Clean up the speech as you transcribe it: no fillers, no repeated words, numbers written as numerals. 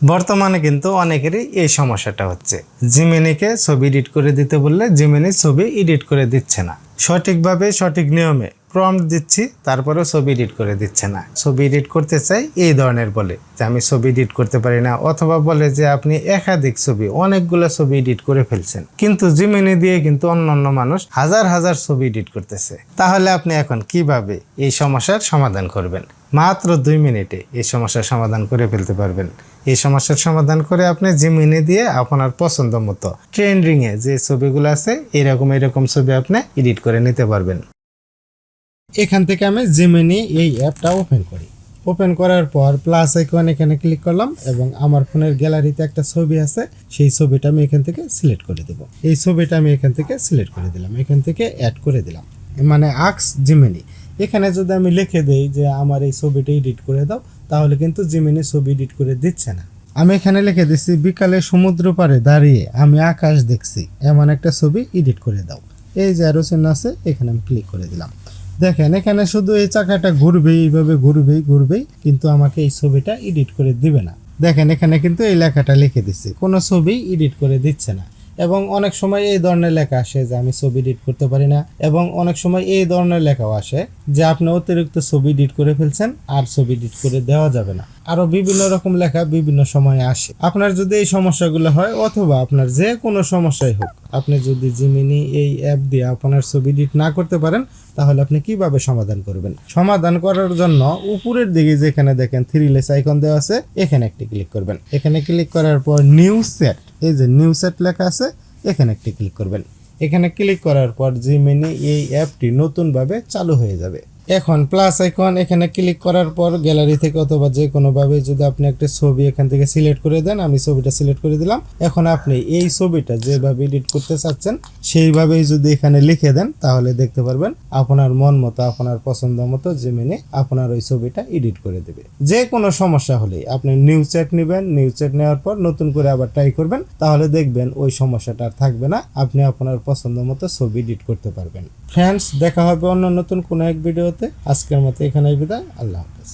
বর্তমানে কিন্তু অনেকেরই এই সমস্যাটা হচ্ছে, জিমিনিকে ছবি এডিট করে দিতে বললে জিমিনি ছবি এডিট করে দিচ্ছে না। সঠিকভাবে সঠিক নিয়মে প্রম্পট দিচ্ছি, তারপরেও ছবি এডিট করে দিচ্ছে না। ছবি এডিট করতে চাই এই ধরনের বলে যে আমি ছবি এডিট করতে পারি না, অথবা বলে যে আপনি একাধিক ছবি, অনেকগুলো ছবি এডিট করে ফেলছেন, কিন্তু জিমিনি দিয়ে কিন্তু অন্যান্য মানুষ হাজার হাজার ছবি এডিট করতেছে। তাহলে আপনি এখন কিভাবে এই সমস্যার সমাধান করবেন? মাত্র 2 মিনিটে এই সমস্যার সমাধান করে ফেলতে পারবেন। এই সমস্যার সমাধান করে আপনি জিমিনি দিয়ে আপনার পছন্দ মতো ট্রেন্ডিংয়ে যে ছবিগুলো আছে এরকম ছবি আপনি এডিট করে নিতে পারবেন। এখান থেকে আমি জিমিনি এই অ্যাপটা ওপেন করি। ওপেন করার পর প্লাস আইকন এখানে ক্লিক করলাম এবং আমার ফোনের গ্যালারিতে একটা ছবি আছে, সেই ছবিটা আমি এখান থেকে সিলেক্ট করে দেব। এই ছবিটা আমি এখান থেকে সিলেক্ট করে দিলাম, এখান থেকে অ্যাড করে দিলাম, মানে আস্ক জিমিনি। এখানে যদি আমি লিখে দেই যে আমার এই ছবিটা এডিট করে দাও, তাহলে কিন্তু জিমিনি ছবি এডিট করে দিচ্ছে না। আমি এখানে লিখে দিচ্ছি বিকালে সমুদ্র পাড়ে দাঁড়িয়ে আমি আকাশ দেখছি, এমন একটা ছবি এডিট করে দাও। এই যে অ্যারো চিহ্ন আছে, এখানে আমি ক্লিক করে দিলাম। দেখেন এখানে শুধু এই চাকাটা ঘুরবেই, এইভাবে ঘুরবেই, কিন্তু আমাকে এই ছবিটা এডিট করে দিবে না। দেখেন এখানে কিন্তু এই লেখাটা লিখে দিচ্ছি, কোনো ছবি এডিট করে দিচ্ছে না। এবং অনেক সময় এই ধরনের লেখা আসে যে আমি ছবি এডিট করতে পারি না, এবং অনেক সময় এই ধরনের লেখাও আসে যে আপনি অতিরিক্ত ছবি এডিট করে ফেলছেন, আর ছবি এডিট করে দেওয়া যাবে না। আরো বিভিন্ন রকম লেখা বিভিন্ন সময়ে আসে। আপনার যদি এই সমস্যাগুলো হয়, অথবা আপনার যে কোনো সমস্যাই হোক, আপনি যদি জিমিনি এই অ্যাপ দিয়ে আপনার ছবি এডিট না করতে পারেন, তাহলে আপনি কিভাবে সমাধান করবেন? সমাধান করার জন্য উপরের দিকে যেখানে দেখেন 3 লেস আইকন দেওয়া আছে, এখানে একটি ক্লিক করবেন। এখানে ক্লিক করার পর নিউ সেট, এই যে নিউ সেট লেখা আছে, এখানে একটি ক্লিক করবেন। এখানে ক্লিক করার পর জিমিনি এই অ্যাপটি নতুনভাবে চালু হয়ে যাবে। এখন প্লাস আইকন এখানে ক্লিক করার পর গ্যালারি থেকে অথবা যে কোনোভাবে যদি আপনি একটা ছবি এখান থেকে সিলেক্ট করে দেন, আমি ছবিটা সিলেক্ট করে দিলাম। এখন আপনি এই ছবিটা যেভাবে এডিট করতে চাচ্ছেন সেইভাবেই যদি এখানে লিখে দেন, তাহলে দেখতে পারবেন আপনার মন মতো, আপনার পছন্দ মতো জিমিনি আপনার ওই ছবিটা এডিট করে দেবে। যে কোনো সমস্যা হলেই আপনি নিউ চ্যাট নেবেন, নিউ চ্যাট নেওয়ার পর নতুন করে আবার ট্রাই করবেন, তাহলে দেখবেন ওই সমস্যাটা আর থাকবে না, আপনি আপনার পছন্দ মতো ছবি এডিট করতে পারবেন। ফ্রেন্ডস, দেখা হবে অন্য নতুন কোনো এক ভিডিওতে। আজকের মতো এখানেই বিদায়। আল্লাহ হাফেজ।